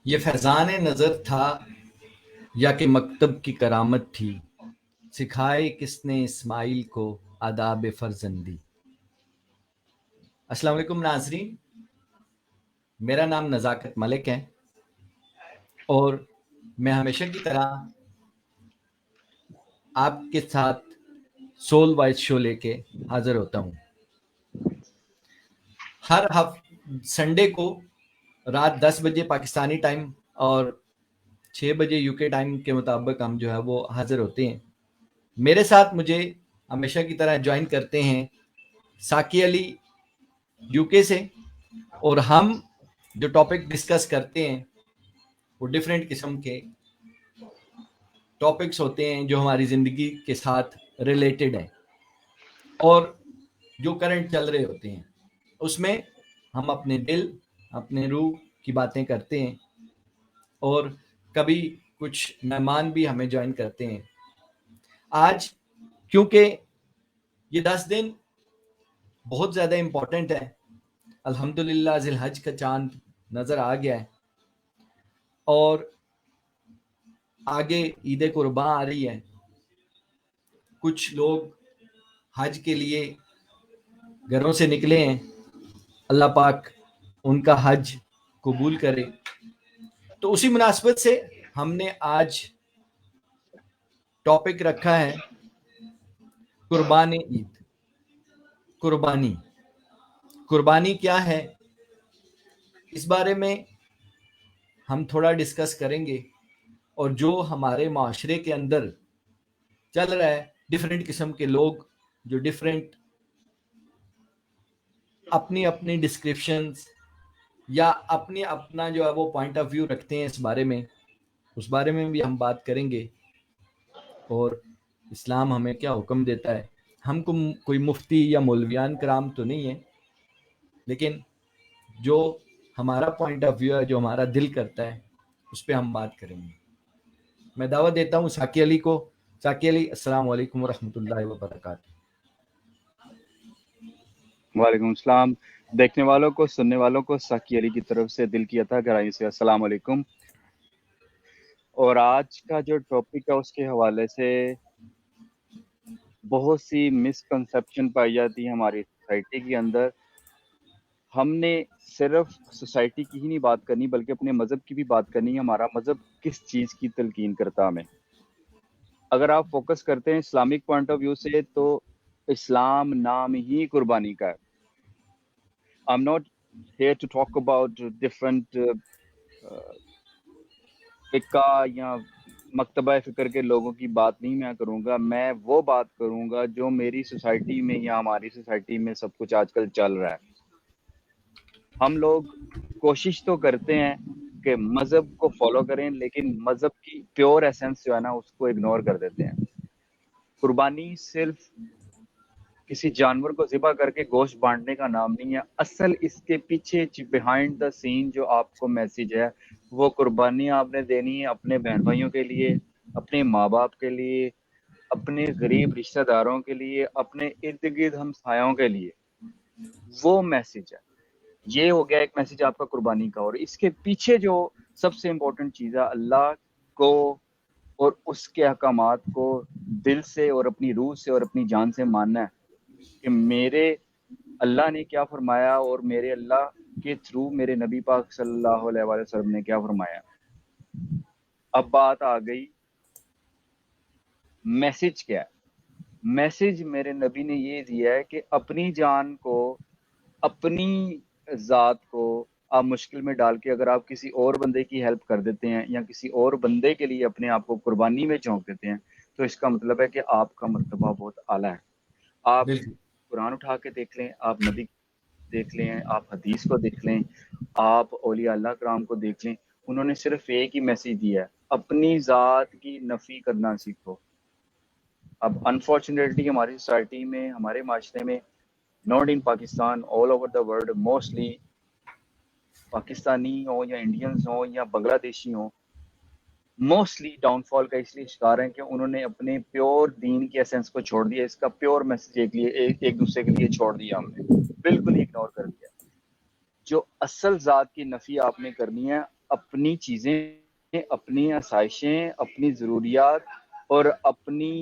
یہ فیضان نظر تھا یا کہ مکتب کی کرامت تھی، سکھائے کس نے اسماعیل کو آداب فرزندی۔ السلام علیکم ناظرین، میرا نام نزاکت ملک ہے اور میں ہمیشہ کی طرح آپ کے ساتھ سول وائز شو لے کے حاضر ہوتا ہوں۔ ہر سنڈے کو رات 10 بجے پاکستانی ٹائم اور 6 بجے یو کے ٹائم کے مطابق ہم جو ہے وہ حاضر ہوتے ہیں۔ میرے ساتھ مجھے ہمیشہ کی طرح جوائن کرتے ہیں ساکی علی یو کے سے، اور ہم جو ٹاپک ڈسکس کرتے ہیں وہ ڈفرینٹ قسم کے ٹاپکس ہوتے ہیں جو ہماری زندگی کے ساتھ ریلیٹڈ ہیں اور جو کرنٹ چل رہے ہوتے ہیں، اس میں ہم اپنے دل اپنے روح کی باتیں کرتے ہیں، اور کبھی کچھ مہمان بھی ہمیں جوائن کرتے ہیں۔ آج کیونکہ یہ 10 دن بہت زیادہ امپورٹنٹ ہے، الحمدللہ ذی الحج کا چاند نظر آ گیا ہے اور آگے عید قرباں آ رہی ہے۔ کچھ لوگ حج کے لیے گھروں سے نکلے ہیں، اللہ پاک ان کا حج قبول کرے۔ تو اسی مناسبت سے ہم نے آج ٹاپک رکھا ہے قربان عید۔ قربانی کیا ہے، اس بارے میں ہم تھوڑا ڈسکس کریں گے، اور جو ہمارے معاشرے کے اندر چل رہا ہے، ڈفرینٹ قسم کے لوگ جو ڈفرینٹ اپنی اپنی ڈسکرپشنز یا اپنا جو ہے وہ پوائنٹ آف ویو رکھتے ہیں اس بارے میں بھی ہم بات کریں گے، اور اسلام ہمیں کیا حکم دیتا ہے۔ ہم کو کوئی مفتی یا مولویان کرام تو نہیں ہے، لیکن جو ہمارا پوائنٹ آف ویو ہے، جو ہمارا دل کرتا ہے، اس پہ ہم بات کریں گے۔ میں دعوت دیتا ہوں ساکی علی کو۔ ساکی علی، السلام علیکم ورحمۃ اللہ وبرکاتہ۔ وعلیکم السلام۔ دیکھنے والوں کو سننے والوں کو ساکی علی کی طرف سے دل کی عطا گہرائی سے السلام علیکم۔ اور آج کا جو ٹاپک ہے اس کے حوالے سے بہت سی مسکنسیپشن پائی جاتی ہے ہماری سوسائٹی کے اندر۔ ہم نے صرف سوسائٹی کی ہی نہیں بات کرنی بلکہ اپنے مذہب کی بھی بات کرنی ہے۔ ہمارا مذہب کس چیز کی تلقین کرتا ہمیں؟ اگر آپ فوکس کرتے ہیں اسلامک پوائنٹ آف ویو سے تو اسلام نام ہی قربانی کا ہے۔ I'm not here to talk about different فقہ یا مکتبہ فکر کے لوگوں کی بات نہیں میں کروں گا۔ میں وہ بات کروں گا جو میری سوسائٹی میں یا ہماری سوسائٹی میں سب کچھ آج کل چل رہا ہے۔ ہم لوگ کوشش تو کرتے ہیں کہ مذہب کو فالو کریں، لیکن مذہب کی پیور ایسنس جو ہے نا اس کو اگنور کر دیتے ہیں۔ قربانی صرف کسی جانور کو ذبح کر کے گوشت بانٹنے کا نام نہیں ہے۔ اصل اس کے پیچھے بیہائنڈ دا سین جو آپ کو میسج ہے، وہ قربانی آپ نے دینی ہے اپنے بہن بھائیوں کے لیے، اپنے ماں باپ کے لیے، اپنے غریب رشتہ داروں کے لیے، اپنے ارد گرد ہمسایوں کے لیے۔ وہ میسج ہے، یہ ہو گیا ایک میسج آپ کا قربانی کا۔ اور اس کے پیچھے جو سب سے امپورٹنٹ چیز ہے، اللہ کو اور اس کے احکامات کو دل سے اور اپنی روح سے اور اپنی جان سے ماننا ہے کہ میرے اللہ نے کیا فرمایا اور میرے اللہ کے تھرو میرے نبی پاک صلی اللہ علیہ وآلہ وسلم نے کیا فرمایا۔ اب بات آ گئی میسج کیا ہے۔ میسج میرے نبی نے یہ دیا ہے کہ اپنی جان کو، اپنی ذات کو آپ مشکل میں ڈال کے اگر آپ کسی اور بندے کی ہیلپ کر دیتے ہیں یا کسی اور بندے کے لیے اپنے آپ کو قربانی میں جھونک دیتے ہیں، تو اس کا مطلب ہے کہ آپ کا مرتبہ بہت اعلیٰ ہے۔ آپ بالکل قرآن اٹھا کے دیکھ لیں، آپ نبی دیکھ لیں، آپ حدیث کو دیکھ لیں، آپ اولیاء اللہ کرام کو دیکھ لیں، انہوں نے صرف ایک ہی میسج دیا ہے، اپنی ذات کی نفی کرنا سیکھو۔ اب انفارچونیٹلی ہماری سوسائٹی میں، ہمارے معاشرے میں، not in Pakistan, all over the world, mostly Pakistani ہوں یا انڈینز ہوں یا بنگلہ دیشی ہوں، موسٹلی ڈاؤن فال کا اس لیے شکار ہیں کہ انہوں نے اپنے پیور دین کی ایسنس کو چھوڑ دیا۔ اس کا پیور میسج ایک دوسرے کے لیے چھوڑ دیا، ہم نے بالکل ہی اگنور کر دیا۔ جو اصل ذات کی نفی آپ نے کرنی ہے، اپنی چیزیں، اپنی آسائشیں، اپنی ضروریات اور اپنی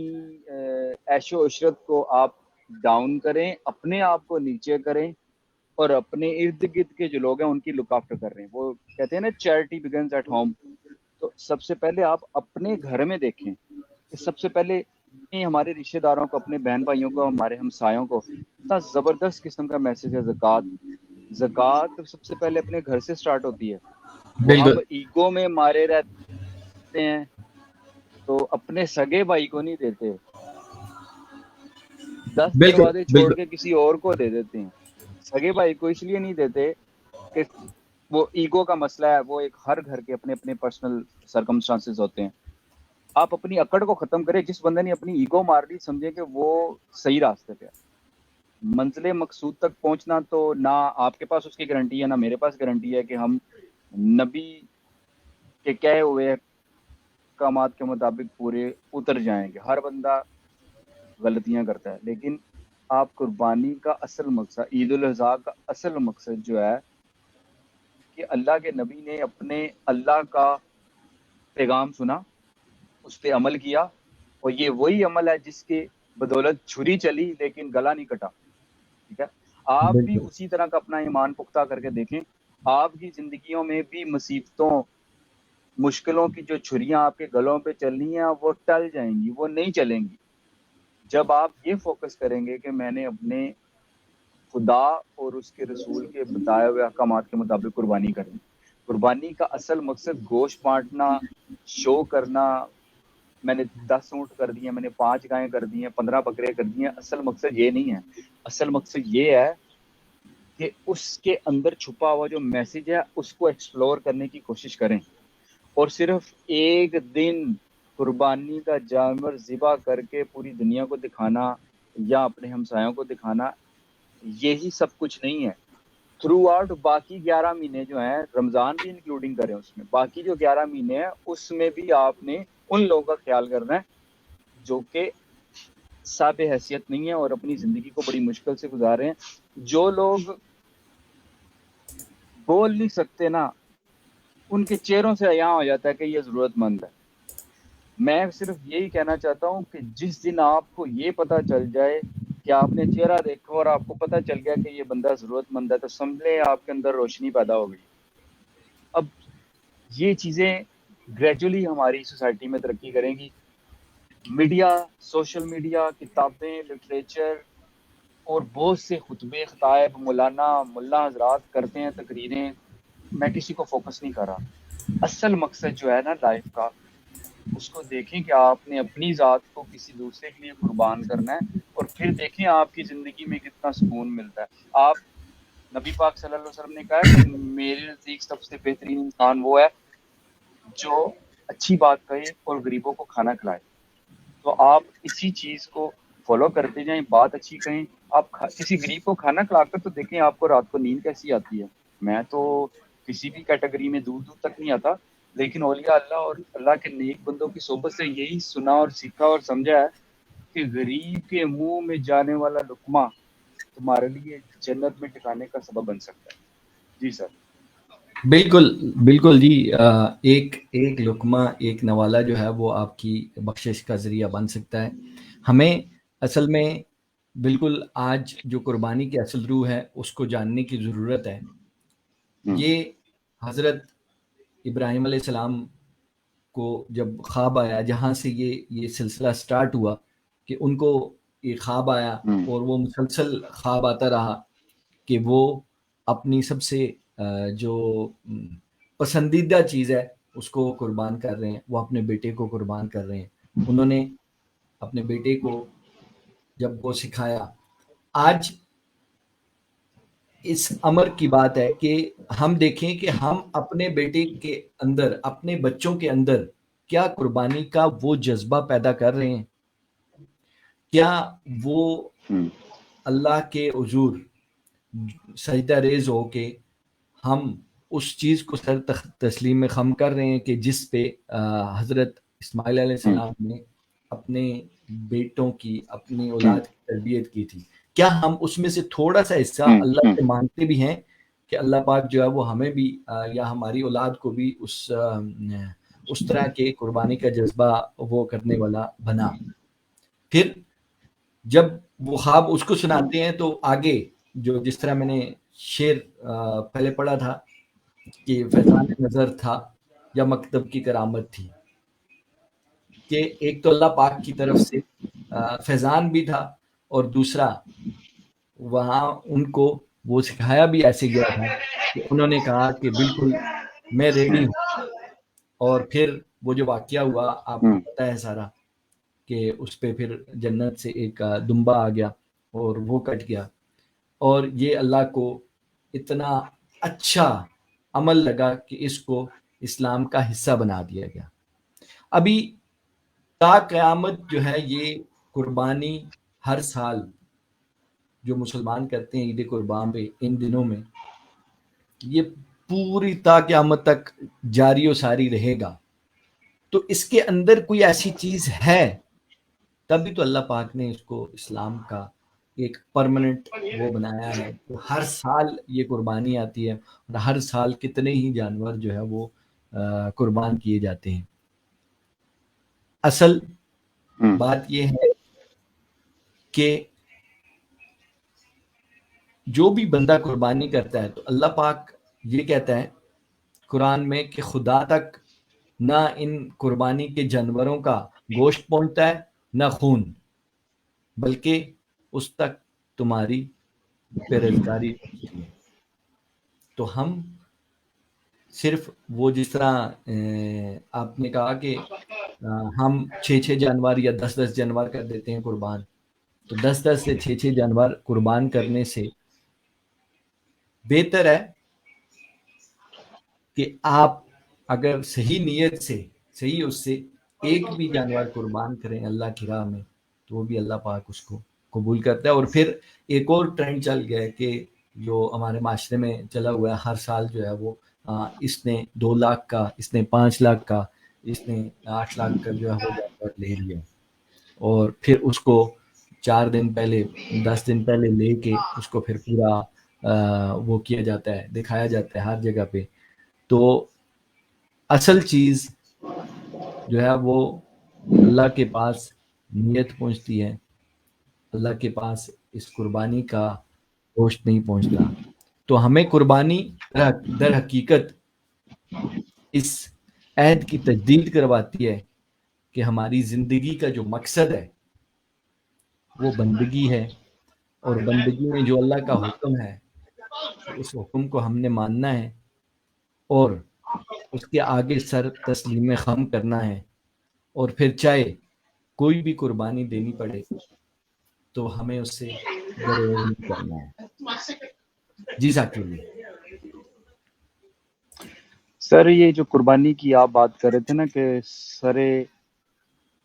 عیش و عشرت کو آپ ڈاؤن کریں، اپنے آپ کو نیچے کریں، اور اپنے ارد گرد کے جو لوگ ہیں ان کی لک آفٹر کر رہے ہیں. وہ کہتے ہیں نا چیریٹی بگنز ایٹ ہوم. تو سب سے پہلے آپ اپنے گھر میں دیکھیں کہ سب سے پہلے ہمارے رشتہ داروں کو، اپنے بہن بھائیوں کو، ہمارے ہمسایوں کو اتنا زبردست قسم کا میسج ہے زکوٰۃ سب سے پہلے اپنے گھر سے سٹارٹ ہوتی ہے. وہ ہم بالکل ایگو میں مارے رہتے ہیں تو اپنے سگے بھائی کو نہیں دیتے، 10 بالکل دروازے چھوڑ بالکل کے کسی اور کو دے دیتے ہیں. سگے بھائی کو اس لیے نہیں دیتے کہ وہ ایگو کا مسئلہ ہے، وہ ایک ہر گھر کے اپنے اپنے پرسنل سرکمسٹانسز ہوتے ہیں. آپ اپنی اکڑ کو ختم کریں. جس بندے نے اپنی ایگو مار لی سمجھے کہ وہ صحیح راستے پہ ہے. منزل مقصود تک پہنچنا تو نہ آپ کے پاس اس کی گارنٹی ہے، نہ میرے پاس گارنٹی ہے کہ ہم نبی کے کہے ہوئے احکامات کے مطابق پورے اتر جائیں گے. ہر بندہ غلطیاں کرتا ہے، لیکن آپ قربانی کا اصل مقصد، عید الاضحیٰ کا اصل مقصد جو ہے کہ اللہ کے نبی نے اپنے اللہ کا پیغام سنا، اس پہ عمل کیا، اور یہ وہی عمل ہے جس کے بدولت چھری چلی لیکن گلا نہیں کٹا. ٹھیک ہے، آپ بھی بالکل اسی طرح کا اپنا ایمان پختہ کر کے دیکھیں. آپ کی زندگیوں میں بھی مصیبتوں، مشکلوں کی جو چھریاں آپ کے گلوں پہ چلنی ہیں وہ ٹل جائیں گی، وہ نہیں چلیں گی. جب آپ یہ فوکس کریں گے کہ میں نے اپنے خدا اور اس کے رسول کے بتائے ہوئے احکامات کے مطابق قربانی کرنی. قربانی کا اصل مقصد گوشت بانٹنا، شو کرنا، میں نے 10 اونٹ کر دیے، میں نے 5 گائیں کر دی ہیں، 15 بکرے کر دی ہیں، اصل مقصد یہ نہیں ہے. اصل مقصد یہ ہے کہ اس کے اندر چھپا ہوا جو میسج ہے اس کو ایکسپلور کرنے کی کوشش کریں. اور صرف ایک دن قربانی کا جانور ذبح کر کے پوری دنیا کو دکھانا یا اپنے ہمسایوں کو دکھانا یہی سب کچھ نہیں ہے. تھرو آؤٹ باقی 11 مہینے جو ہیں، رمضان بھی انکلوڈنگ کریں اس میں، باقی جو 11 مہینے ہیں اس میں بھی آپ نے ان لوگوں کا خیال کرنا ہے جو کہ صاحب حیثیت نہیں ہے اور اپنی زندگی کو بڑی مشکل سے گزار رہے ہیں. جو لوگ بول نہیں سکتے نا، ان کے چہروں سے عیاں ہو جاتا ہے کہ یہ ضرورت مند ہے. میں صرف یہی کہنا چاہتا ہوں کہ جس دن آپ کو یہ پتا چل جائے کہ آپ نے چہرہ دیکھا اور آپ کو پتا چل گیا کہ یہ بندہ ضرورت مند ہے، تو سمجھ لیں آپ کے اندر روشنی پیدا ہو گئی. اب یہ چیزیں گریجولی ہماری سوسائٹی میں ترقی کریں گی. میڈیا، سوشل میڈیا، کتابیں، لٹریچر اور بہت سے خطبے، خطائب، ملا حضرات کرتے ہیں تقریریں. میں کسی کو فوکس نہیں کر رہا. اصل مقصد جو ہے نا لائف کا، اس کو دیکھیں کہ آپ نے اپنی ذات کو کسی دوسرے کے لیے قربان کرنا ہے، اور پھر دیکھیں آپ کی زندگی میں کتنا سکون ملتا ہے. آپ، نبی پاک صلی اللہ علیہ وسلم نے کہا کہ میرے نزدیک سب سے بہترین انسان وہ ہے جو اچھی بات کہے اور غریبوں کو کھانا کھلائے. تو آپ اسی چیز کو فالو کرتے جائیں، بات اچھی کہیں. آپ کسی غریب کو کھانا کھلا کر تو دیکھیں آپ کو رات کو نیند کیسی آتی ہے. میں تو کسی بھی کیٹیگری میں دور دور تک نہیں آتا، لیکن اولیاء اللہ اور اللہ کے نیک بندوں کی صحبت سے یہی سنا اور سیکھا اور سمجھا ہے کہ غریب کے منہ میں جانے والا لقمہ تمہارے لیے جنت میں ٹکانے کا سبب بن سکتا ہے. جی سر. بالکل بالکل جی. ایک ایک لقمہ، ایک نوالا جو ہے وہ آپ کی بخشش کا ذریعہ بن سکتا ہے. ہمیں اصل میں بالکل آج جو قربانی کی اصل روح ہے اس کو جاننے کی ضرورت ہے. یہ حضرت ابراہیم علیہ السلام کو جب خواب آیا، جہاں سے یہ سلسلہ سٹارٹ ہوا کہ ان کو یہ خواب آیا اور وہ مسلسل خواب آتا رہا کہ وہ اپنی سب سے جو پسندیدہ چیز ہے اس کو قربان کر رہے ہیں. وہ اپنے بیٹے کو قربان کر رہے ہیں. انہوں نے اپنے بیٹے کو جب وہ سکھایا، آج اس امر کی بات ہے کہ ہم دیکھیں کہ ہم اپنے بیٹے کے اندر، اپنے بچوں کے اندر کیا قربانی کا وہ جذبہ پیدا کر رہے ہیں. کیا وہ اللہ کے حضور سجدہ ریز ہو کے ہم اس چیز کو سر تسلیم میں خم کر رہے ہیں کہ جس پہ حضرت اسماعیل علیہ السلام نے اپنے بیٹوں کی، اپنی اولاد کی تربیت کی تھی. کیا ہم اس میں سے تھوڑا سا حصہ اللہ سے مانگتے بھی ہیں کہ اللہ پاک جو ہے وہ ہمیں بھی یا ہماری اولاد کو بھی اس طرح کے قربانی کا جذبہ وہ کرنے والا بنا. پھر جب وہ خواب اس کو سناتے ہیں تو آگے جو جس طرح میں نے شعر پہلے پڑھا تھا کہ فیضان نظر تھا یا مکتب کی کرامت تھی، کہ ایک تو اللہ پاک کی طرف سے فیضان بھی تھا، اور دوسرا وہاں ان کو وہ سکھایا بھی ایسے گیا تھا کہ انہوں نے کہا کہ بالکل میں ریڈی ہوں. اور پھر وہ جو واقعہ ہوا آپ کو پتہ ہے سارا، کہ اس پہ پھر جنت سے ایک دمبا آ گیا اور وہ کٹ گیا. اور یہ اللہ کو اتنا اچھا عمل لگا کہ اس کو اسلام کا حصہ بنا دیا گیا. ابھی تا قیامت جو ہے یہ قربانی ہر سال جو مسلمان کرتے ہیں عید قربان پہ ان دنوں میں، یہ پوری تا قیامت تک جاری و ساری رہے گا. تو اس کے اندر کوئی ایسی چیز ہے، تبھی تو اللہ پاک نے اس کو اسلام کا ایک پرماننٹ وہ بنایا ہے. تو ہر سال یہ قربانی آتی ہے اور ہر سال کتنے ہی جانور جو ہے وہ قربان کیے جاتے ہیں. اصل بات یہ ہے کہ جو بھی بندہ قربانی کرتا ہے تو اللہ پاک یہ کہتا ہے قرآن میں کہ خدا تک نہ ان قربانی کے جانوروں کا گوشت پہنچتا ہے نہ خون، بلکہ اس تک تمہاری پرہیزگاری پہنچتی ہے. تو ہم صرف وہ جس طرح آپ نے کہا کہ ہم 6 جانور یا 10 جانور کر دیتے ہیں قربان، تو 10 سے 6 جانور قربان کرنے سے بہتر ہے کہ آپ اگر صحیح نیت سے صحیح اس سے ایک بھی جانور قربان کریں اللہ کی راہ میں، تو وہ بھی اللہ پاک اس کو قبول کرتا ہے. اور پھر ایک اور ٹرینڈ چل گیا ہے کہ جو ہمارے معاشرے میں چلا ہوا ہے، ہر سال جو ہے وہ اس نے 2 لاکھ کا، اس نے 5 لاکھ کا، اس نے 8 لاکھ کا جو ہے وہ جانور لے لیا، اور پھر اس کو 4 دن پہلے 10 دن پہلے لے کے اس کو پھر پورا وہ کیا جاتا ہے، دکھایا جاتا ہے ہر جگہ پہ. تو اصل چیز جو ہے وہ اللہ کے پاس نیت پہنچتی ہے، اللہ کے پاس اس قربانی کا گوشت نہیں پہنچتا. تو ہمیں قربانی در حقیقت اس عہد کی تجدید کرواتی ہے کہ ہماری زندگی کا جو مقصد ہے وہ بندگی ہے، اور بندگی میں جو اللہ کا حکم ہے اس حکم کو ہم نے ماننا ہے اور اس کے آگے سر تسلیم خم کرنا ہے. اور پھر چاہے کوئی بھی قربانی دینی پڑے تو ہمیں اس سے گریز نہیں کرنا ہے. جی ذاکر اللہ. سر یہ جو قربانی کی آپ بات کر رہے تھے نا کہ سرے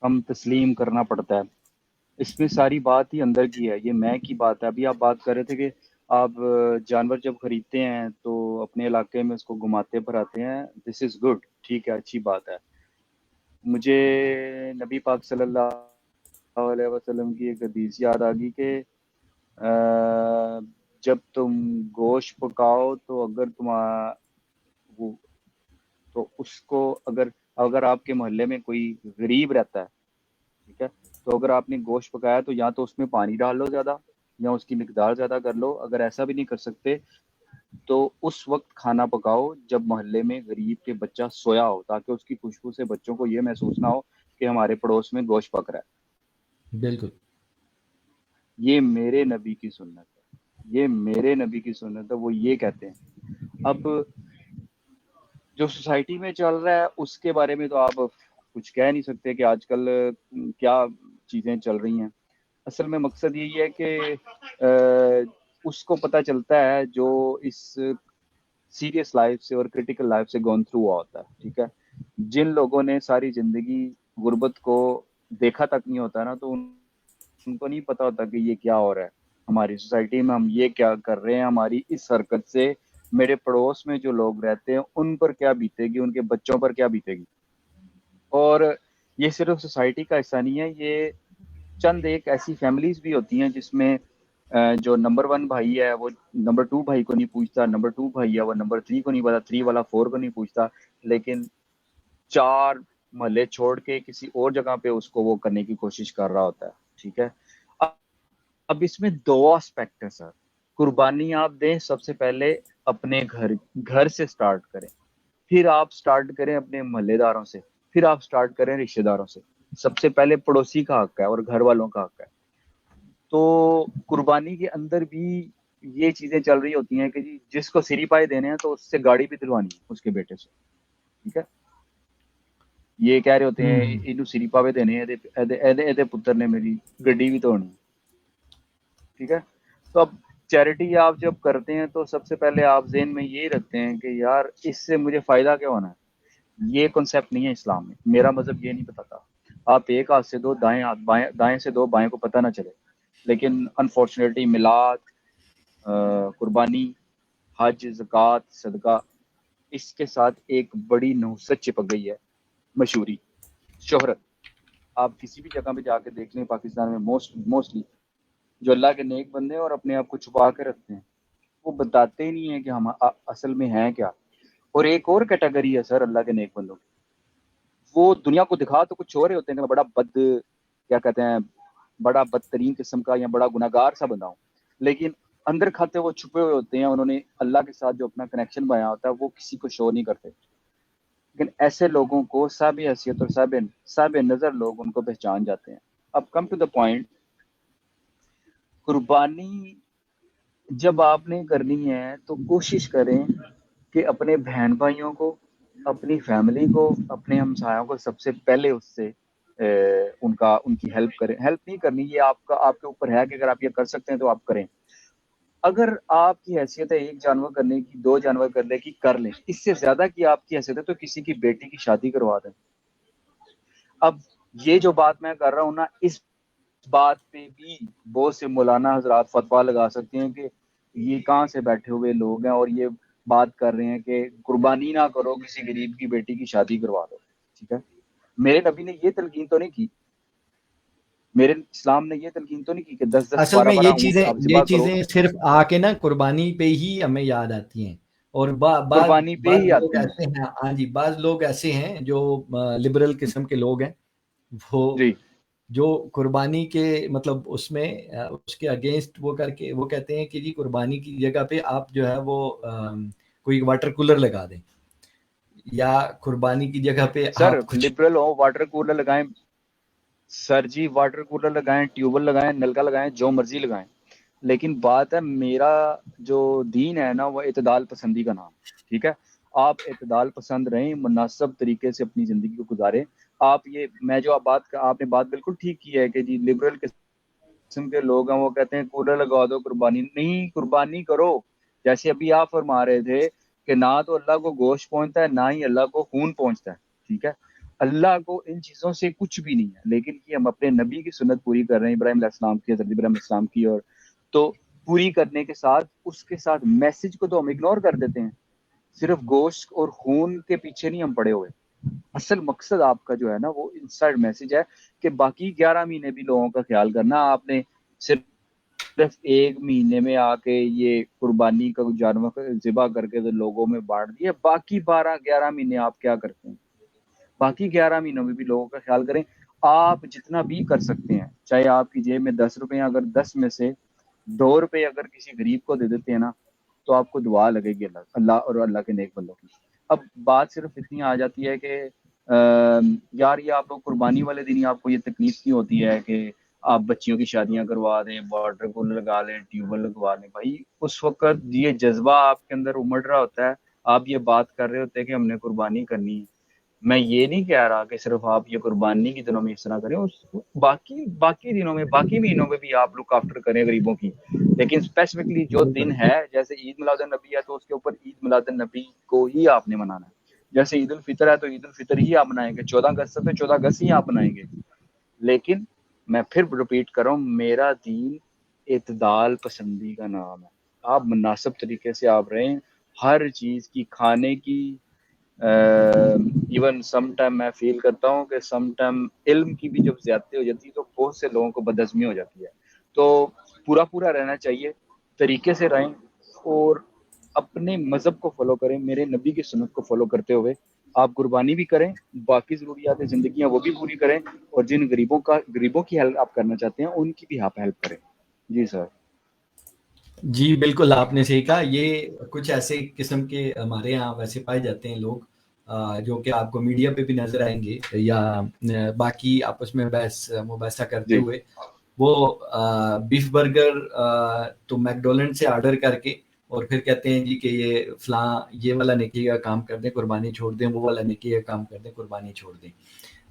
ہم تسلیم کرنا پڑتا ہے، اس میں ساری بات ہی اندر کی ہے، یہ میں کی بات ہے. ابھی آپ بات کر رہے تھے کہ آپ جانور جب خریدتے ہیں تو اپنے علاقے میں اس کو گھماتے پھراتے ہیں، دس از گڈ، ٹھیک ہے، اچھی بات ہے. مجھے نبی پاک صلی اللہ علیہ وسلم کی ایک حدیث یاد آ گئی کہ جب تم گوشت پکاؤ تو اگر تو اس کو اگر آپ کے محلے میں کوئی غریب رہتا ہے، ٹھیک ہے، تو اگر آپ نے گوشت پکایا تو یا تو اس میں پانی ڈال لو زیادہ یا اس کی مقدار زیادہ کر لو. اگر ایسا بھی نہیں کر سکتے تو اس وقت کھانا پکاؤ جب محلے میں غریب کے بچہ سویا ہو، تاکہ اس کی خوشبو سے بچوں کو یہ محسوس نہ ہو کہ ہمارے پڑوس میں گوشت پک رہا ہے. بالکل یہ میرے نبی کی سنت ہے، یہ میرے نبی کی سنت ہے، وہ یہ کہتے ہیں. اب جو سوسائٹی میں چل رہا ہے اس کے بارے میں تو آپ کچھ کہہ نہیں سکتے کہ آج کل کیا چیزیں چل رہی ہیں. اصل میں مقصد یہی ہے کہ اس کو پتہ چلتا ہے جو اس سیریس لائف سے اور کریٹیکل لائف سے گون تھرو ہوا ہوتا ہے، ٹھیک ہے. جن لوگوں نے ساری زندگی غربت کو دیکھا تک نہیں ہوتا نا، تو ان کو نہیں پتا ہوتا کہ یہ کیا ہو رہا ہے ہماری سوسائٹی میں، ہم یہ کیا کر رہے ہیں، ہماری اس حرکت سے میرے پڑوس میں جو لوگ رہتے ہیں ان پر کیا بیتے گی، ان کے بچوں پر کیا بیتے گی. اور یہ صرف سوسائٹی کا حصہ نہیں ہے، یہ چند ایک ایسی فیملیز بھی ہوتی ہیں جس میں جو نمبر 1 بھائی ہے وہ نمبر 2 بھائی کو نہیں پوچھتا, نمبر 2 بھائی ہے وہ نمبر 3 کو نہیں پتا, 3 والا 4 کو نہیں پوچھتا, لیکن 4 محلے چھوڑ کے کسی اور جگہ پہ اس کو وہ کرنے کی کوشش کر رہا ہوتا ہے. ٹھیک ہے, اب اس میں 2 اسپیکٹ ہیں سر. قربانی آپ دیں سب سے پہلے اپنے گھر سے سٹارٹ کریں, پھر آپ سٹارٹ کریں اپنے محلے داروں سے, پھر آپ سٹارٹ کریں رشتہ داروں سے. سب سے پہلے پڑوسی کا حق ہے اور گھر والوں کا حق ہے. تو قربانی کے اندر بھی یہ چیزیں چل رہی ہوتی ہیں کہ جی جس کو سری پائے دینے ہیں تو اس سے گاڑی بھی دلوانی ہے اس کے بیٹے سے. ٹھیک ہے, یہ کہہ رہے ہوتے ہیں انہوں سری پاوے دینے ہیں پتر نے میری گڈی بھی توڑنی. ٹھیک ہے, تو اب چیریٹی آپ جب کرتے ہیں تو سب سے پہلے آپ ذہن میں یہی رکھتے ہیں کہ یار اس سے مجھے فائدہ کیا ہونا ہے. یہ کنسیپٹ نہیں ہے اسلام میں, میرا مذہب یہ نہیں بتاتا آپ ایک ہاتھ سے دو دائیں ہاتھ, دائیں سے دو بائیں کو پتہ نہ چلے. لیکن انفارچونیٹلی میلاد, قربانی, حج, زکوٰۃ, صدقہ, اس کے ساتھ ایک بڑی نحوست چپک گئی ہے, مشہوری, شہرت. آپ کسی بھی جگہ پہ جا کے دیکھ لیں پاکستان میں موسٹلی جو اللہ کے نیک بندے ہیں اور اپنے آپ کو چھپا کے رکھتے ہیں, وہ بتاتے ہی نہیں ہیں کہ ہم اصل میں ہیں کیا. اور ایک اور کیٹیگری ہے سر اللہ کے نیک بندوں کی, وہ دنیا کو دکھا تو کچھ اور ہی ہوتے ہیں کہ میں بڑا کیا کہتے ہیں بڑا بدترین قسم کا یا بڑا گناہگار سا بندہ ہوں, لیکن اندر کھاتے وہ چھپے ہوئے ہوتے ہیں. انہوں نے اللہ کے ساتھ جو اپنا کنیکشن بنایا ہوتا ہے وہ کسی کو شو نہیں کرتے. لیکن ایسے لوگوں کو صاحب حیثیت اور صاحب نظر لوگ ان کو پہچان جاتے ہیں. اب کم ٹو دا پوائنٹ, قربانی جب آپ نے کرنی ہے تو کوشش کریں کہ اپنے بہن بھائیوں کو, اپنی فیملی کو, اپنے ہمسایوں کو سب سے پہلے اس سے ان کی ہیلپ کریں. ہیلپ نہیں کرنی, یہ آپ کے اوپر ہے کہ اگر آپ یہ کر سکتے ہیں تو آپ کریں. اگر آپ کی حیثیت ہے 1 جانور کرنے کی, 2 جانور کرنے کی, کر لیں. اس سے زیادہ کی آپ کی حیثیت ہے تو کسی کی بیٹی کی شادی کروا دیں. اب یہ جو بات میں کر رہا ہوں نا, اس بات پہ بھی بہت سے مولانا حضرات فتویٰ لگا سکتے ہیں کہ یہ کہاں سے بیٹھے ہوئے لوگ ہیں اور یہ بات کر رہے ہیں کہ قربانی نہ کرو, کسی غریب کی بیٹی کی شادی کروا دو. ٹھیک ہے, میرے نبی نے یہ تلقین تو نہیں کی, میرے اسلام نے یہ تلقین تو نہیں کی کہ 10 10 اصل 12 میں 12 اونٹ آپ یہ ذبح کرو. چیزیں صرف آ کے نا قربانی پہ ہی ہمیں یاد آتی ہیں. اور قربانی پہ بعض ہی لوگ آتی ہیں. ایسے ہیں, ہاں جی, بعض لوگ ایسے ہیں جو لبرل قسم کے لوگ ہیں, وہ جی جو قربانی کے مطلب اس میں اس کے اگینسٹ وہ کر کے وہ کہتے ہیں کہ جی قربانی کی جگہ پہ آپ جو ہے وہ کوئی واٹر کولر لگا دیں, یا قربانی کی جگہ پہ سر, آپ کچھ. لبرل ہو, واٹر کولر لگائیں سر جی, واٹر کولر لگائیں, ٹیوبل لگائیں, نلکا لگائیں, جو مرضی لگائیں, لیکن بات ہے میرا جو دین ہے نا وہ اعتدال پسندی کا نام. ٹھیک ہے, آپ اعتدال پسند رہیں, مناسب طریقے سے اپنی زندگی کو گزاریں. آپ نے بات بالکل ٹھیک کی ہے کہ جی لبرل قسم کے لوگ ہیں وہ کہتے ہیں کولر لگا دو, قربانی نہیں, قربانی کرو. جیسے ابھی آپ فرما رہے تھے کہ نہ تو اللہ کو گوشت پہنچتا ہے نہ ہی اللہ کو خون پہنچتا ہے. ٹھیک ہے, اللہ کو ان چیزوں سے کچھ بھی نہیں ہے, لیکن کہ ہم اپنے نبی کی سنت پوری کر رہے ہیں, ابراہیم علیہ السلام کی, حضرت ابراہیم علیہ السلام کی, اور تو پوری کرنے کے ساتھ اس کے ساتھ میسج کو تو ہم اگنور کر دیتے ہیں. صرف گوشت اور خون کے پیچھے نہیں ہم پڑے ہوئے, اصل مقصد آپ کا جو ہے نا وہ انسائڈ میسج ہے کہ باقی 11 مہینے بھی لوگوں کا خیال کرنا. آپ نے صرف 1 مہینے میں آ کے یہ قربانی کا جانور ذبح کر کے لوگوں میں بانٹ دیا, باقی 11 مہینے آپ کیا کرتے ہیں؟ باقی 11 مہینوں میں بھی لوگوں کا خیال کریں. آپ جتنا بھی کر سکتے ہیں, چاہے آپ کی جیب میں 10 روپے, اگر 10 میں سے 2 روپے اگر کسی غریب کو دے دیتے ہیں نا تو آپ کو دعا لگے گی اللہ اور اللہ کے نیک بندوں کی. اب بات صرف اتنی آ جاتی ہے کہ یار یہ آپ لوگ قربانی والے دن ہی آپ کو یہ تکلیف نہیں ہوتی ہے کہ آپ بچیوں کی شادیاں کروا دیں, واٹر کولر لگا لیں, ٹیوبل لگوا لیں. بھائی اس وقت یہ جذبہ آپ کے اندر امڑ رہا ہوتا ہے, آپ یہ بات کر رہے ہوتے ہیں کہ ہم نے قربانی کرنی ہے. میں یہ نہیں کہہ رہا کہ صرف آپ یہ قربانی کے دنوں میں اس طرح کریں, باقی دنوں میں, باقی مہینوں میں بھی آپ لوگ آفٹر کریں غریبوں کی. لیکن اسپیسیفکلی جو دن ہے, جیسے عید میلاد النبی ہے تو اس کے اوپر عید میلاد النبی کو ہی آپ نے منانا ہے. جیسے عید الفطر ہے تو عید الفطر ہی آپ منائیں گے, 14 اگست ہے تو 14 اگست ہی آپ منائیں گے. لیکن میں پھر ریپیٹ کر رہا ہوں, میرا دین اعتدال پسندی کا نام ہے. آپ مناسب طریقے سے آپ رہیں, ہر چیز کی, کھانے کی, ایون سم ٹائم میں فیل کرتا ہوں کہ سم ٹائم علم کی بھی جب زیادتی ہو جاتی ہے تو بہت سے لوگوں کو بدہضمی ہو جاتی ہے. تو پورا رہنا چاہیے, طریقے سے رہیں اور اپنے مذہب کو فالو کریں, میرے نبی کی سنت کو فالو کرتے ہوئے آپ قربانی بھی کریں, باقی ضروریات زندگیاں وہ بھی پوری کریں, اور جن غریبوں کی ہیلپ آپ کرنا چاہتے ہیں ان کی بھی آپ ہیلپ کریں. جی سر. جی بالکل آپ نے صحیح کہا. یہ کچھ ایسے قسم کے ہمارے یہاں ویسے پائے جاتے ہیں لوگ جو کہ آپ کو میڈیا پہ بھی نظر آئیں گے یا باقی آپس میں مباحثہ کرتے جی ہوئے, وہ بیف برگر تو میکڈونلڈ سے آرڈر کر کے اور پھر کہتے ہیں جی کہ یہ فلاں یہ والا نیکی کا کام کر دیں قربانی چھوڑ دیں, وہ والا نیکی کا کام کر دیں قربانی چھوڑ دیں.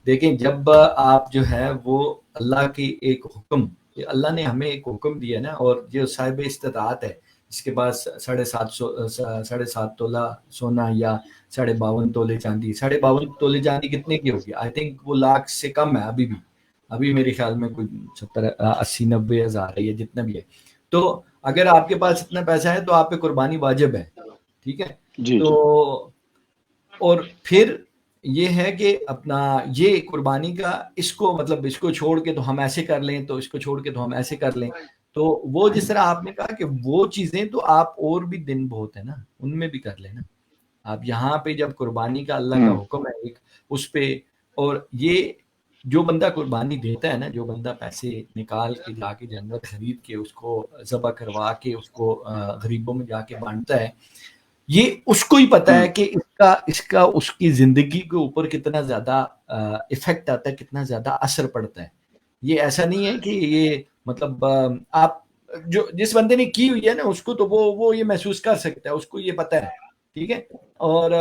دیکھیں جب آپ جو ہے وہ اللہ کی ایک حکم, اللہ نے ہمیں ایک حکم دیا نا, اور جو صاحب استطاعت ہے جس کے پاس 7.5 تولہ سونا یا 52 تولے چاندی, 52 تولے چاندی کتنے کی ہوگی؟ آئی تھنک وہ لاکھ سے کم ہے ابھی میرے خیال میں کوئی 70-80-90 ہزار ہے یا جتنا بھی ہے. تو اگر آپ کے پاس اتنا پیسہ ہے تو آپ پہ قربانی واجب ہے, ٹھیک ہے. جی تو اور پھر یہ ہے کہ اپنا یہ قربانی کا اس کو چھوڑ کے تو ہم ایسے کر لیں, تو اس کو چھوڑ کے تو ہم ایسے کر لیں. تو وہ جس طرح آپ نے کہا کہ وہ چیزیں تو آپ اور بھی دن بہت ہے نا ان میں بھی کر لیں نا. آپ یہاں پہ جب قربانی کا اللہ کا حکم ہے ایک اس پہ, اور یہ جو بندہ قربانی دیتا ہے نا, جو بندہ پیسے نکال کے جا کے جانور خرید کے اس کو ذبح کروا کے اس کو غریبوں میں جا کے بانٹتا ہے, یہ اس کو ہی پتا ہے کہ اس کا اس کی زندگی کے اوپر کتنا زیادہ ایفیکٹ آتا ہے, کتنا زیادہ اثر پڑتا ہے. یہ ایسا نہیں ہے کہ یہ مطلب آپ جو جس بندے نے کی ہوئی ہے نا اس کو تو وہ یہ محسوس کر سکتا ہے, اس کو یہ پتا ہے, ٹھیک ہے. اور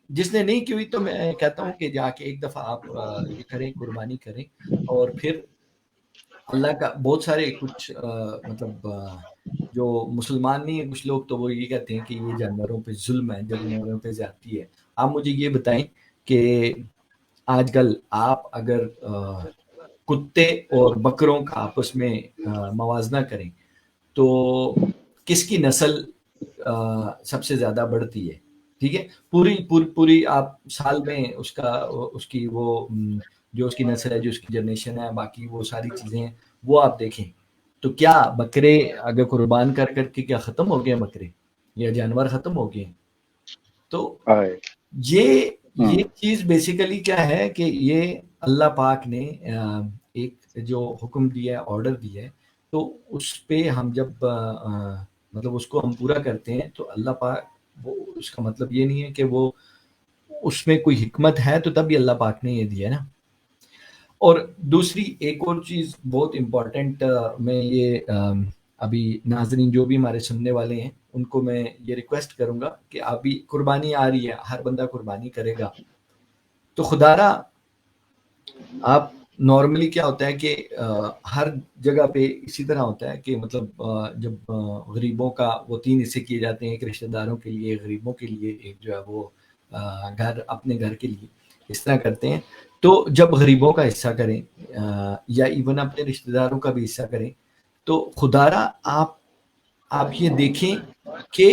جس نے نہیں کی ہوئی تو میں کہتا ہوں کہ جا کے ایک دفعہ آپ یہ کریں, قربانی کریں, اور پھر اللہ کا بہت سارے کچھ مطلب جو مسلمان نہیں ہیں کچھ لوگ تو وہ یہ کہتے ہیں کہ یہ جانوروں پہ ظلم ہے, جانوروں پہ زیادتی ہے. آپ مجھے یہ بتائیں کہ آج کل آپ اگر کتے اور بکروں کا آپس میں موازنہ کریں تو کس کی نسل سب سے زیادہ بڑھتی ہے؟ ٹھیک ہے, پوری آپ سال میں اس کی وہ جو اس کی نسل ہے, جو اس کی جنریشن ہے, باقی وہ ساری چیزیں ہیں وہ آپ دیکھیں تو کیا بکرے اگر قربان کر کے کیا ختم ہو گئے بکرے یا جانور ختم ہو گئے؟ تو یہ چیز بیسیکلی کیا ہے کہ یہ اللہ پاک نے ایک جو حکم دیا ہے, آرڈر دیا ہے, تو اس پہ ہم جب مطلب اس کو ہم پورا کرتے ہیں تو اللہ پاک وہ اس کا مطلب یہ نہیں ہے کہ وہ اس میں کوئی حکمت ہے تو تب بھی اللہ پاک نے یہ دیا نا. اور دوسری ایک اور چیز بہت امپورٹنٹ, میں یہ ابھی ناظرین جو بھی ہمارے سننے والے ہیں ان کو میں یہ ریکویسٹ کروں گا کہ ابھی قربانی آ رہی ہے, ہر بندہ قربانی کرے گا, تو خدا را آپ نارملی کیا ہوتا ہے کہ ہر جگہ پہ اسی طرح ہوتا ہے کہ مطلب جب غریبوں کا وہ 3 حصے کیے جاتے ہیں, ایک رشتہ داروں کے لیے, غریبوں کے لیے, ایک جو ہے وہ اپنے گھر کے لیے, اس طرح کرتے ہیں. تو جب غریبوں کا حصہ کریں یا ایون اپنے رشتہ داروں کا بھی حصہ کریں تو خدا را آپ یہ دیکھیں کہ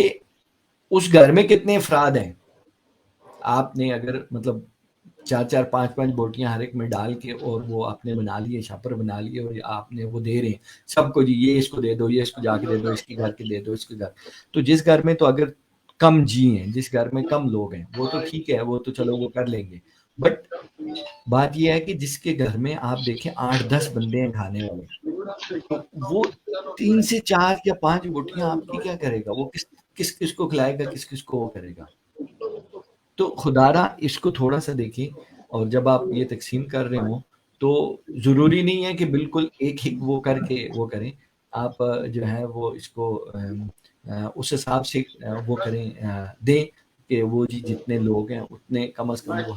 اس گھر میں کتنے افراد ہیں. آپ نے اگر مطلب 4 5 بوٹیاں ہر ایک میں ڈال کے اور وہ آپ نے بنا لیے, شاپر بنا لیے, اور آپ نے وہ دے رہے ہیں سب کو, جی یہ اس کو دے دو, یہ اس کو جا کے دے دو, اس کے گھر کے دے دو, اس کے گھر. تو جس گھر میں تو اگر کم جی ہیں, جس گھر میں کم لوگ ہیں, وہ تو ٹھیک ہے, وہ تو چلو وہ کر لیں گے. بٹ بات یہ ہے کہ جس کے گھر میں آپ دیکھیں 8-10 بندے ہیں کھانے والے, تو وہ 3 سے 4 یا 5 بوٹیاں آپ کی کیا کرے گا, وہ کس کو کھلائے گا, کس کو وہ کرے گا. تو خدا را اس کو تھوڑا سا دیکھیں, اور جب آپ یہ تقسیم کر رہے ہوں تو ضروری نہیں ہے کہ بالکل ایک ہی وہ کر کے وہ کریں. آپ جو ہے وہ اس کو اس حساب سے وہ کریں, دیں کہ وہ جی جتنے لوگ ہیں اتنے کم از کم وہ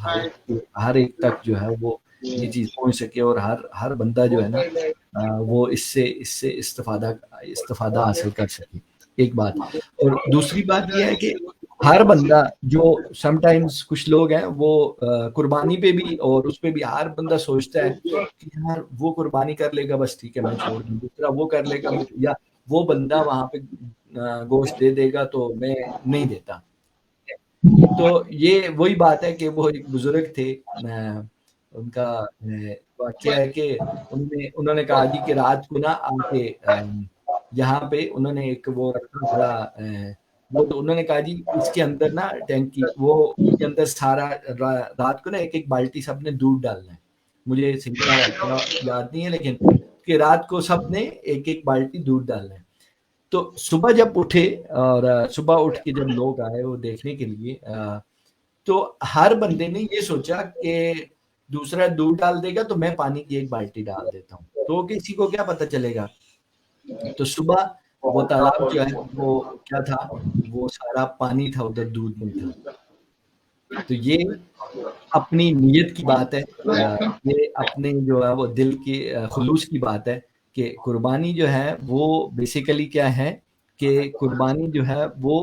ہر ایک تک جو ہے وہ یہ چیز پہنچ سکے, اور ہر بندہ جو ہے نا وہ اس سے استفادہ حاصل کر سکے. ایک بات. اور دوسری بات یہ ہے کہ ہر بندہ جو سم ٹائمز کچھ لوگ ہیں وہ قربانی پہ بھی اور اس پہ بھی ہر بندہ سوچتا ہے کہ یار وہ قربانی کر لے گا بس ٹھیک ہے میں چھوڑ دوں, دوسرا وہ کر لے گا, یا وہ بندہ وہاں پہ گوشت دے دے گا تو میں نہیں دیتا. تو یہ وہی بات ہے کہ وہ ایک بزرگ تھے, ان کا واقعہ ہے کہ انہوں نے کہا جی کہ رات کو نا آ کے یہاں پہ انہوں نے ایک وہ رکھا بڑا وہ تو انہوں نے کہا جی اس کے اندر نا ٹینکی وہ اس کے اندر سارا رات کو نا ایک ایک بالٹی سب نے دودھ ڈالنا ہے. مجھے سنگھ واقعہ یاد نہیں ہے لیکن کہ رات کو سب نے ایک ایک بالٹی دودھ ڈالنا ہے. تو صبح جب اٹھے اور صبح اٹھ کے جب لوگ آئے وہ دیکھنے کے لیے تو ہر بندے نے یہ سوچا کہ دوسرا دودھ ڈال دے گا تو میں پانی کی ایک بالٹی ڈال دیتا ہوں, تو کسی کو کیا پتا چلے گا. تو صبح وہ تالاب جو ہے وہ کیا تھا, وہ سارا پانی تھا, ادھر دودھ نہیں تھا. تو یہ اپنی نیت کی بات ہے, یہ اپنے جو ہے وہ دل کی خلوص کی بات ہے کہ قربانی جو ہے وہ بیسیکلی کیا ہے کہ قربانی جو ہے وہ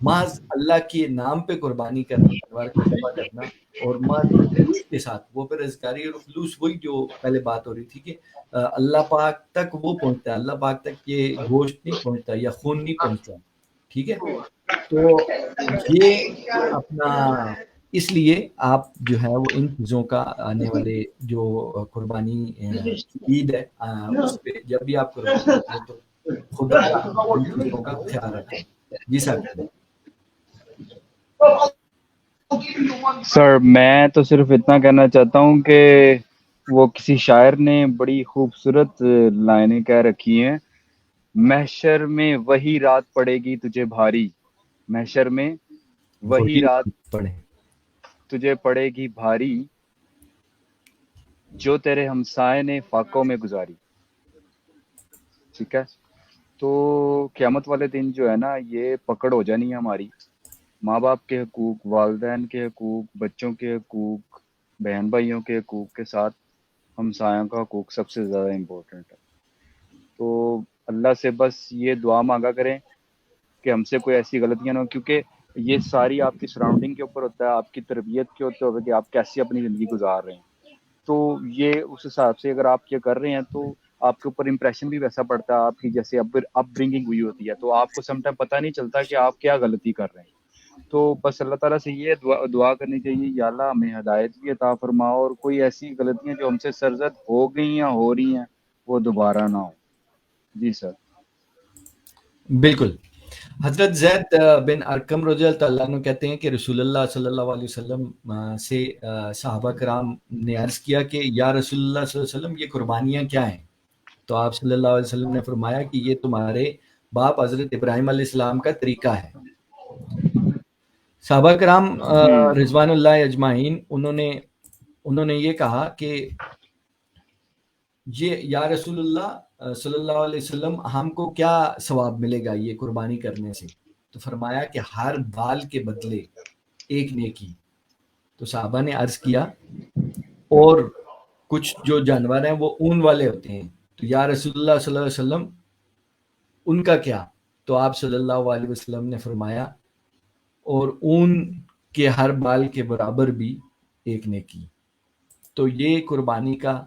محض اللہ کے نام پہ قربانی کرنا, جانور کو ذبح کرنا, اور محض خلوص کے ساتھ. وہ پھر رضاکاری اور خلوص وہی جو پہلے بات ہو رہی تھی کہ اللہ پاک تک وہ پہنچتا ہے, اللہ پاک تک یہ گوشت نہیں پہنچتا یا خون نہیں پہنچتا. ٹھیک ہے, تو یہ اپنا اس لیے آپ جو ہے وہ ان چیزوں کا آنے والے جو قربانی عید ہے اس پہ جب بھی آپ قربانی کریں تو خدا ان چیزوں کا خیال رکھیں. جی سر. سر میں تو صرف اتنا کہنا چاہتا ہوں کہ وہ کسی شاعر نے بڑی خوبصورت لائنیں کہہ رکھی ہیں, محشر میں وہی رات پڑے گی تجھے بھاری, محشر میں وہی رات پڑھیں تجھے پڑے گی بھاری, جو تیرے ہمسائے نے فاقوں میں گزاری. ٹھیک ہے, تو قیامت والے دن جو ہے نا یہ پکڑ ہو جانی ہے ہماری. ماں باپ کے حقوق, والدین کے حقوق, بچوں کے حقوق, بہن بھائیوں کے حقوق کے ساتھ ہمسایوں کا حقوق سب سے زیادہ امپورٹنٹ ہے. تو اللہ سے بس یہ دعا مانگا کریں کہ ہم سے کوئی ایسی غلطیاں نہ ہو, کیونکہ یہ ساری آپ کی سراؤنڈنگ کے اوپر ہوتا ہے, آپ کی تربیت کے اوپر ہوتا ہے کہ آپ کیسے اپنی زندگی گزار رہے ہیں. تو یہ اس حساب سے اگر آپ یہ کر رہے ہیں تو آپ کے اوپر امپریشن بھی ویسا پڑتا ہے, آپ کی جیسے اپ برنگنگ ہوئی ہوتی ہے, تو آپ کو سم ٹائم پتہ نہیں چلتا کہ آپ کیا غلطی کر رہے ہیں. تو بس اللہ تعالیٰ سے یہ دعا کرنی چاہیے, یا اللہ ہمیں ہدایت بھی عطا فرما, اور کوئی ایسی غلطیاں جو ہم سے سرزد ہو گئی یا ہو رہی ہیں وہ دوبارہ نہ ہو. جی سر. بالکل. حضرت زید بن ارقم رضی اللہ عنہ کہتے ہیں کہ رسول اللہ صلی اللہ علیہ وسلم سے صحابہ کرام نے عرض کیا کہ یا رسول اللہ صلی اللہ علیہ وسلم یہ قربانیاں کیا ہیں؟ تو آپ صلی اللہ علیہ وسلم نے فرمایا کہ یہ تمہارے باپ حضرت ابراہیم علیہ السلام کا طریقہ ہے. صحابہ کرام رضوان اللہ اجمعین انہوں نے یہ کہا کہ یہ یا رسول اللہ صلی اللہ علیہ وسلم ہم کو کیا ثواب ملے گا یہ قربانی کرنے سے؟ تو فرمایا کہ ہر بال کے بدلے ایک نیکی. تو صحابہ نے عرض کیا اور کچھ جو جانور ہیں وہ اون والے ہوتے ہیں, تو یا رسول اللہ صلی اللہ علیہ وسلم ان کا کیا؟ تو آپ صلی اللہ علیہ وسلم نے فرمایا اور اون کے ہر بال کے برابر بھی ایک نیکی. تو یہ قربانی کا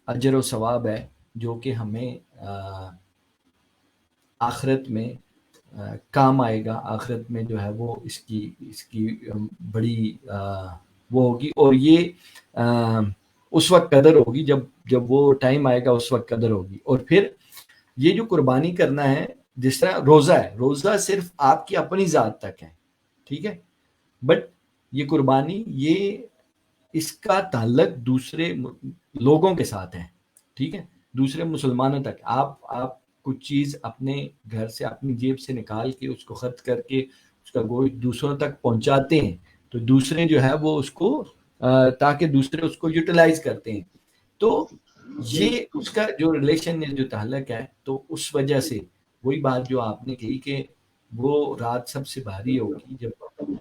اجر و ثواب ہے جو کہ ہمیں آخرت میں کام آئے گا. آخرت میں جو ہے وہ اس کی بڑی وہ ہوگی, اور یہ اس وقت قدر ہوگی جب وہ ٹائم آئے گا, اس وقت قدر ہوگی. اور پھر یہ جو قربانی کرنا ہے, جس طرح روزہ ہے, روزہ صرف آپ کی اپنی ذات تک ہے, ٹھیک ہے, بٹ یہ قربانی یہ اس کا تعلق دوسرے لوگوں کے ساتھ ہے, ٹھیک ہے, دوسرے مسلمانوں تک. آپ کچھ چیز اپنے گھر سے اپنی جیب سے نکال کے اس کو خرچ کر کے اس کا گوشت دوسروں تک پہنچاتے ہیں, تو دوسرے جو ہے وہ اس کو تاکہ دوسرے اس کو یوٹیلائز کرتے ہیں. تو یہ اس کا جو ریلیشن ہے, جو تعلق ہے, تو اس وجہ سے وہی بات جو آپ نے کہی کہ وہ رات سب سے بھاری ہوگی جب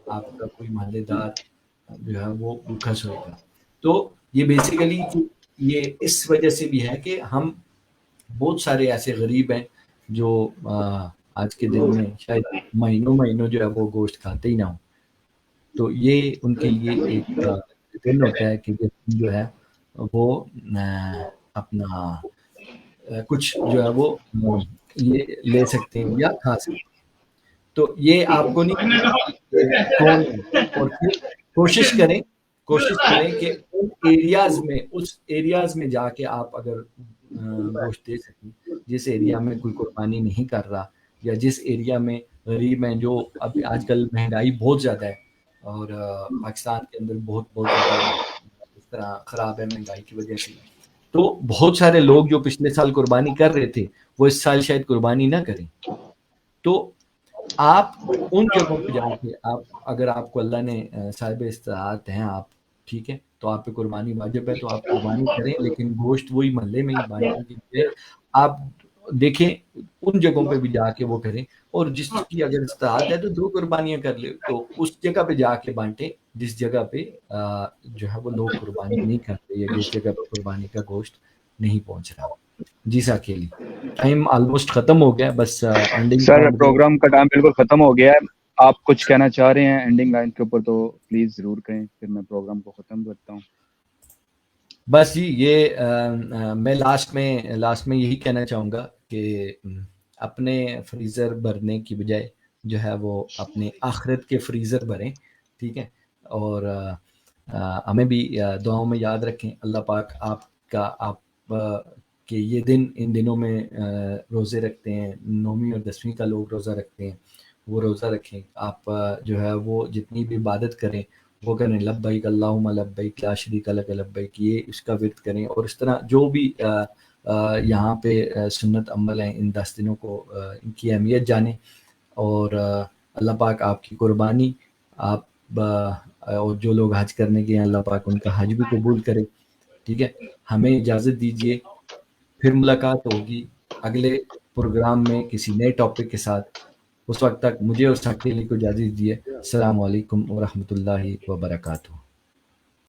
آپ کا کوئی محلے دار جو ہے وہ بھوکا سوئے گا. تو یہ بیسیکلی یہ اس وجہ سے بھی ہے کہ ہم بہت سارے ایسے غریب ہیں جو آج کے دن میں شاید مہینوں جو ہے وہ گوشت کھاتے ہی نہ ہوں. تو یہ ان کے لیے ایک دن ہوتا ہے کہ جو ہے وہ اپنا کچھ جو ہے وہ یہ لے سکتے ہیں یا کھا سکتے ہیں. تو یہ آپ کو نہیں کون ہے, اور پھر کوشش کریں کہ ان ایریاز میں اس ایریاز میں جا کے آپ اگر گوشت دے سکیں جس ایریا میں کوئی قربانی نہیں کر رہا یا جس ایریا میں غریب ہیں, جو اب آج کل مہنگائی بہت زیادہ ہے اور پاکستان کے اندر بہت زیادہ اس طرح خراب ہے مہنگائی کی وجہ سے, تو بہت سارے لوگ جو پچھلے سال قربانی کر رہے تھے وہ اس سال شاید قربانی نہ کریں. تو آپ ان جگہوں پہ جا کے آپ, اگر آپ کو اللہ نے صاحب استطاعت ہیں آپ, ٹھیک ہے, تو آپ پہ قربانی واجب ہے تو آپ قربانی کریں, لیکن گوشت وہی محلے میں ہی بانٹنے کی بجائے آپ دیکھیں ان جگہوں پہ بھی جا کے وہ کریں, اور جس کی اگر استطاعت ہے تو 2 قربانیاں کر لے تو اس جگہ پہ جا کے بانٹیں جس جگہ پہ جو ہے وہ لوگ قربانی نہیں کرتے یا جس جگہ پہ قربانی کا گوشت نہیں پہنچ رہا. جی ساکیلی, ٹائم آلموسٹ ختم ہو گیا, بس اینڈنگ سر تھا مجھے. پروگرام کا ٹائم بالکل ختم ہو گیا ہے, آپ کچھ کہنا چاہ رہے ہیں اینڈنگ لائن کے اوپر تو پلیز ضرور کہیں, پھر میں پروگرام کو ختم کرتا ہوں. بس جی یہ میں لاسٹ میں یہی کہنا چاہوں گا کہ اپنے فریزر بھرنے کی بجائے جو ہے وہ اپنے آخرت کے فریزر بھریں, ٹھیک ہے, اور ہمیں بھی دعاؤں میں یاد رکھیں. اللہ پاک آپ کہ یہ دن ان دنوں میں روزے رکھتے ہیں, 9ویں اور 10ویں کا لوگ روزہ رکھتے ہیں, وہ روزہ رکھیں. آپ جو ہے وہ جتنی بھی عبادت کریں وہ کریں, لبیک اللہم لبیک لا شریک لک لبیک, یہ اس کا ورد کریں. اور اس طرح جو بھی یہاں پہ سنت عمل ہیں ان 10 دنوں کو, ان کی اہمیت جانیں, اور اللہ پاک آپ کی قربانی, آپ اور جو لوگ حج کرنے کے ہیں اللہ پاک ان کا حج بھی قبول کرے. ٹھیک ہے, ہمیں اجازت دیجیے, پھر ملاقات ہوگی اگلے پروگرام میں کسی نئے ٹاپک کے ساتھ. اس وقت تک مجھے اور ساکیلی کو اجازت دیجیے. السلام علیکم ورحمۃ اللہ وبرکاتہ.